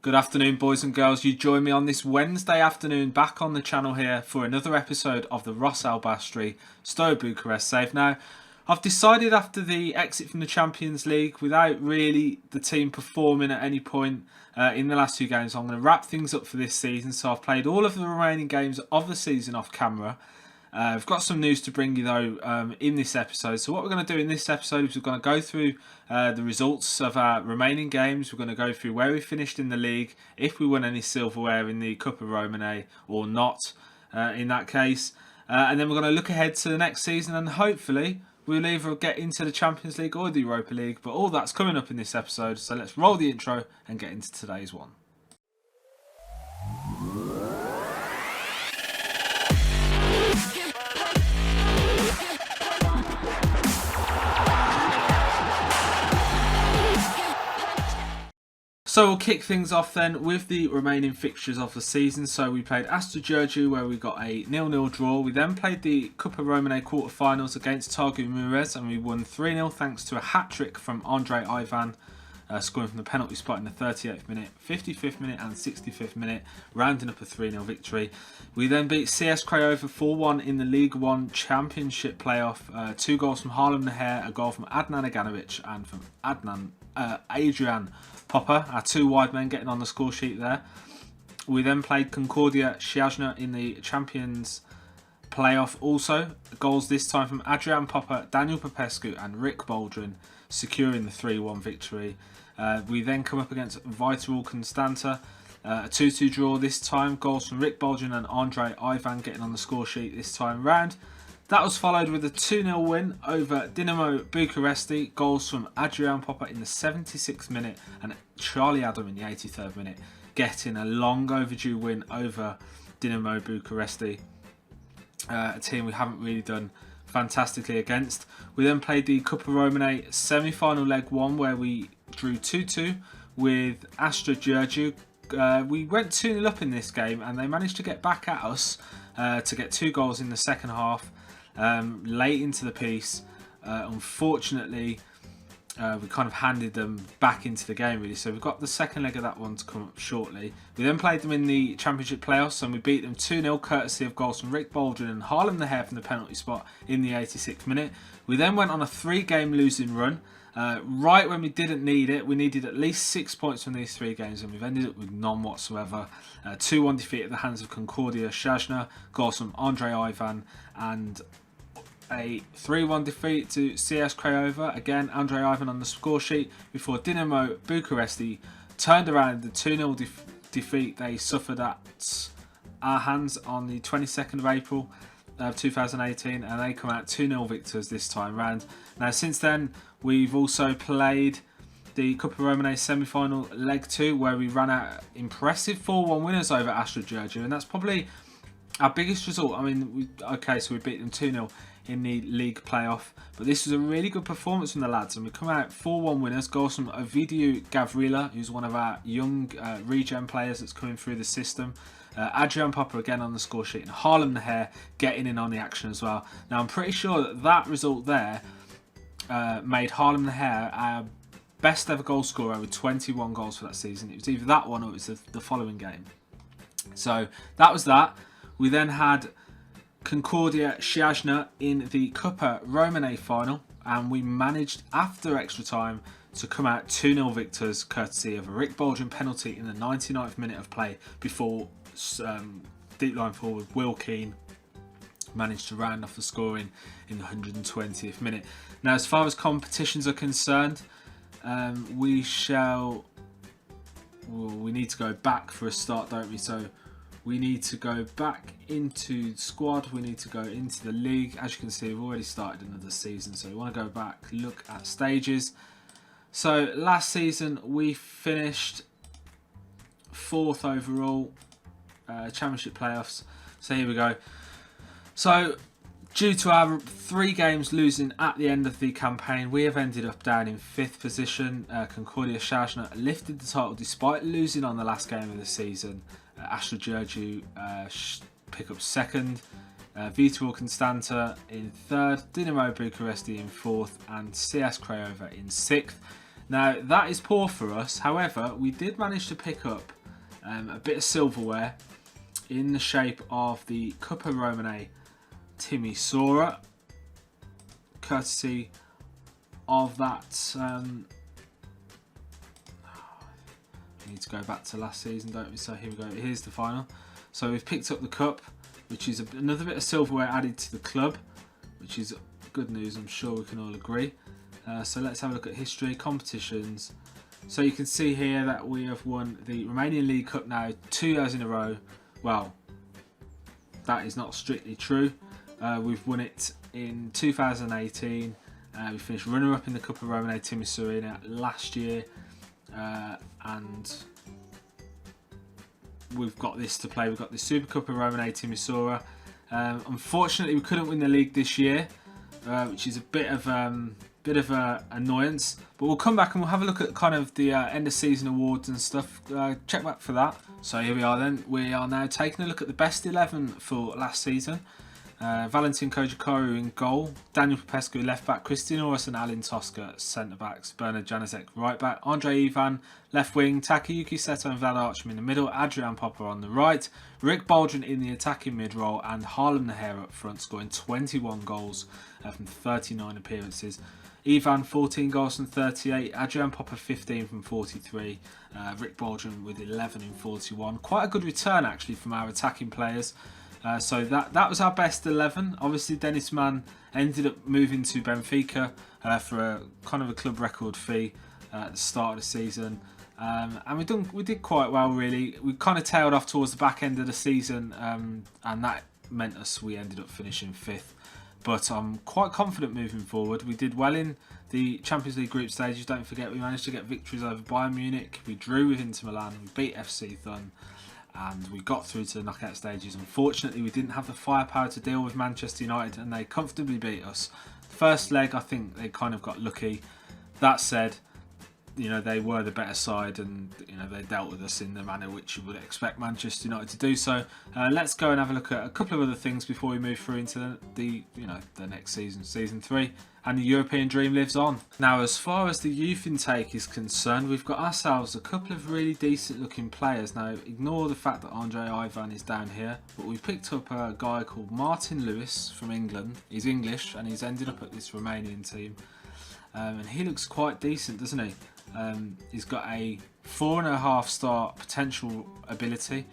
Good afternoon, boys and girls. You join me on this Wednesday afternoon back on the channel here for another episode of the Ros-Albastrii Steaua Bucharest save. Now, I've decided after the exit from the Champions League, without really the team performing at any point in the last two games, I'm going to wrap things up for this season. So I've played all of the remaining games of the season off camera. I've got some news to bring you though in this episode. So what we're going to do in this episode is we're going to go through the results of our remaining games. We're going to go through where we finished in the league, if we won any silverware in the Cup of Romane or not in that case. And then we're going to look ahead to the next season and hopefully we'll either get into the Champions League or the Europa League. But all that's coming up in this episode. So let's roll the intro and get into today's one. So we'll kick things off then with the remaining fixtures of the season. So we played S02 where we got a 0-0 draw. We then played the Cup of Romane quarterfinals against Targu Mureș and we won 3-0 thanks to a hat-trick from Andrei Ivan, scoring from the penalty spot in the 38th minute, 55th minute and 65th minute, rounding up a 3-0 victory. We then beat CS Craiova 4-1 in the League One Championship playoff. 2 goals from Harlem Naher, a goal from Adnan Aganovic and from Adrian Popper, our 2 wide men getting on the score sheet there. We then played Concordia Siajna in the Champions playoff also. Goals this time from Adrian Popper, Daniel Popescu and Rick Baldwin, securing the 3-1 victory. We then come up against Vital Constanta, a 2-2 draw this time. Goals from Rick Baldwin and Andrei Ivan getting on the score sheet this time round. That was followed with a 2-0 win over Dinamo Bucharesti. Goals from Adrian Popper in the 76th minute and Charlie Adam in the 83rd minute, getting a long overdue win over Dinamo Bucharesti, a team we haven't really done fantastically against. We then played the Cup of Romane semi-final leg 1 where we drew 2-2 with Astra Giurgiu. We went 2-0 up in this game and they managed to get back at us to get 2 goals in the second half. Late into the piece, unfortunately, we kind of handed them back into the game really. So we've got the second leg of that one to come up shortly. We then played them in the Championship playoffs and we beat them 2-0 courtesy of goals from Rick Baldwin and Harlem Naher from the penalty spot in the 86th minute. We then went on a 3-game losing run. Right when we didn't need it, we needed at least 6 points from these 3 games and we've ended up with none whatsoever. 2-1 defeat at the hands of Concordia Siajna, goals from Andrei Ivan, and a 3-1 defeat to CS Craiova. Again, Andrei Ivan on the score sheet before Dinamo Bucharesti turned around the 2-0 defeat they suffered at our hands on the 22nd of April 2018, and they come out 2-0 victors this time round. Now since then we've also played the Cup of Romane semi-final leg 2 where we ran out impressive 4-1 winners over Astra Giurgiu, and that's probably our biggest result. I mean, so we beat them 2-0 in the league playoff, but this was a really good performance from the lads and we come out 4-1 winners. Goals from Ovidiu Gavrila, who's one of our young regen players that's coming through the system. Adrian Popper again on the score sheet and Harlem Naher getting in on the action as well. Now I'm pretty sure that that result there made Harlem Naher our best ever goal scorer with 21 goals for that season. It was either that one or it was the following game. So that was that. We then had Concordia Siajna in the Cupa Romane final and we managed after extra time to come out 2-0 victors courtesy of a Rick Baldwin penalty in the 99th minute of play before deep line forward Will Keane managed to round off the scoring in the 120th minute. Now as far as competitions are concerned, we need to go back for a start, don't we? So we need to go back into the squad, we need to go into the league. As you can see, we've already started another season, so we want to go back, look at stages. So last season we finished 4th overall, Championship playoffs. So here we go. So due to our 3 games losing at the end of the campaign, we have ended up down in 5th position. Concordia Siajna lifted the title despite losing on the last game of the season. Astra Giurgiu pick up 2nd. Vital Constanta in 3rd. Dinamo Bucharesti in 4th. And CS Craiova in 6th. Now that is poor for us. However, we did manage to pick up a bit of silverware in the shape of the Cuppa Romane Timisoara, courtesy of that. We need to go back to last season, don't we? So here we go. Here's the final. So we've picked up the cup, which is another bit of silverware added to the club, which is good news. I'm sure we can all agree. So let's have a look at history, competitions. So you can see here that we have won the Romanian League Cup now 2 years in a row. Well, that is not strictly true. We've won it in 2018. We finished runner-up in the Cuppa Romane Timisoara last year. And we've got this to play. We've got the Super Cuppa Romane Timisoara. Unfortunately, we couldn't win the league this year, which is a bit of a annoyance. But we'll come back and we'll have a look at kind of the end of season awards and stuff. Check back for that. So here we are then. We are now taking a look at the best 11 for last season. Valentin Kojakaru in goal, Daniel Popescu left back, Christian Oris and Alin Tosca centre backs, Bernard Januzek right back, Andre Ivan left wing, Takayuki Seto and Vlad Archim in the middle, Adrian Popper on the right, Rick Baldwin in the attacking mid role, and Harlem Nahara up front, scoring 21 goals from 39 appearances. Ivan 14 goals from 38, Adrian Popper 15 from 43, Rick Baldwin with 11 in 41. Quite a good return actually from our attacking players. So that was our best 11. Obviously, Dennis Mann ended up moving to Benfica for a kind of a club record fee at the start of the season, and we did quite well really. We kind of tailed off towards the back end of the season, and that meant we ended up finishing 5th. But I'm quite confident moving forward. We did well in the Champions League group stages. Don't forget, we managed to get victories over Bayern Munich. We drew with Inter Milan. We beat FC Thun. And we got through to the knockout stages. Unfortunately, we didn't have the firepower to deal with Manchester United, and they comfortably beat us. First leg, I think they kind of got lucky. That said, they were the better side, and they dealt with us in the manner which you would expect Manchester United to do so. Let's go and have a look at a couple of other things before we move through into the next season, season 3, and the European dream lives on. Now, as far as the youth intake is concerned, we've got ourselves a couple of really decent looking players. Now, ignore the fact that Andre Ivan is down here, but we picked up a guy called Martin Lewis from England. He's English, and he's ended up at this Romanian team, and he looks quite decent, doesn't he? He's got a 4.5-star potential ability.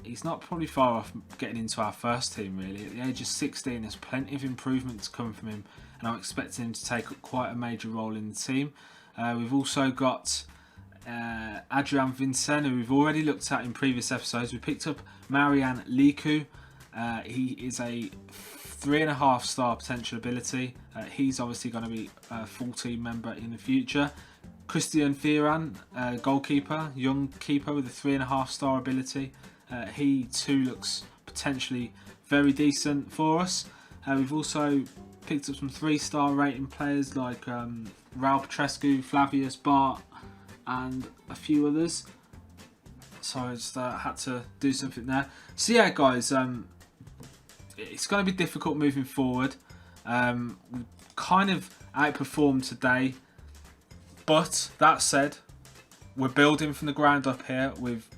He's not probably far off getting into our first team really. At the age of 16, there's plenty of improvement to come from him, and I'm expecting him to take up quite a major role in the team. We've also got Adrian Vincent, who we've already looked at in previous episodes. We picked up Marian Liku. He is a 3.5-star potential ability. He's obviously going to be a full team member in the future. Christian Firan, goalkeeper, young keeper with a 3.5-star ability. He too looks potentially very decent for us. We've also picked up some 3-star rating players like Raul Petrescu, Flavius, Bart, and a few others. So I just had to do something there. So yeah, guys, it's going to be difficult moving forward. We kind of outperformed today. But that said, we're building from the ground up here. We've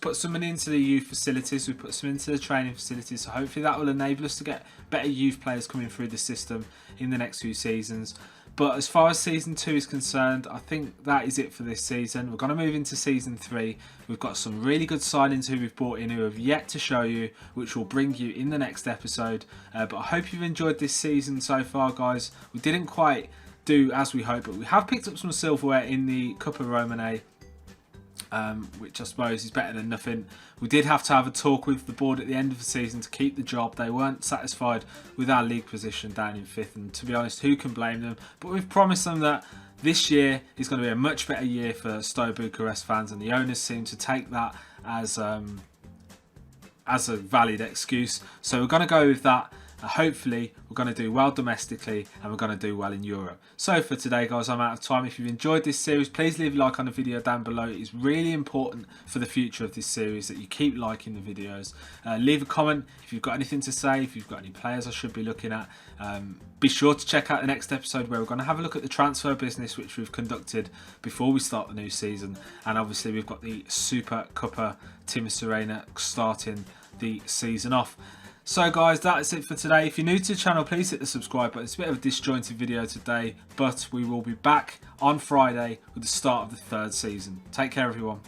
put some money into the youth facilities. We've put some into the training facilities. So hopefully that will enable us to get better youth players coming through the system in the next few seasons. But as far as season 2 is concerned, I think that is it for this season. We're going to move into season 3. We've got some really good signings who we've brought in who have yet to show you, which will bring you in the next episode. But I hope you've enjoyed this season so far, guys. We didn't quite do as we hoped, but we have picked up some silverware in the Cuppa Romane, which I suppose is better than nothing. We did have to have a talk with the board at the end of the season to keep the job. They weren't satisfied with our league position down in 5th, and to be honest, who can blame them? But we've promised them that this year is going to be a much better year for Steaua Bucharest fans, and the owners seem to take that as a valid excuse. So we're going to go with that. Hopefully we're going to do well domestically and we're going to do well in Europe. So for today guys, I'm out of time. If you've enjoyed this series, please leave a like on the video down below. It is really important for the future of this series that you keep liking the videos. Leave a comment if you've got anything to say, if you've got any players I should be looking at. Be sure to check out the next episode where we're going to have a look at the transfer business which we've conducted before we start the new season, and obviously we've got the Super Cuppa Team Serena starting the season off. So guys, that's it for today. If you're new to the channel, please hit the subscribe button. It's a bit of a disjointed video today, but we will be back on Friday with the start of the third season. Take care everyone.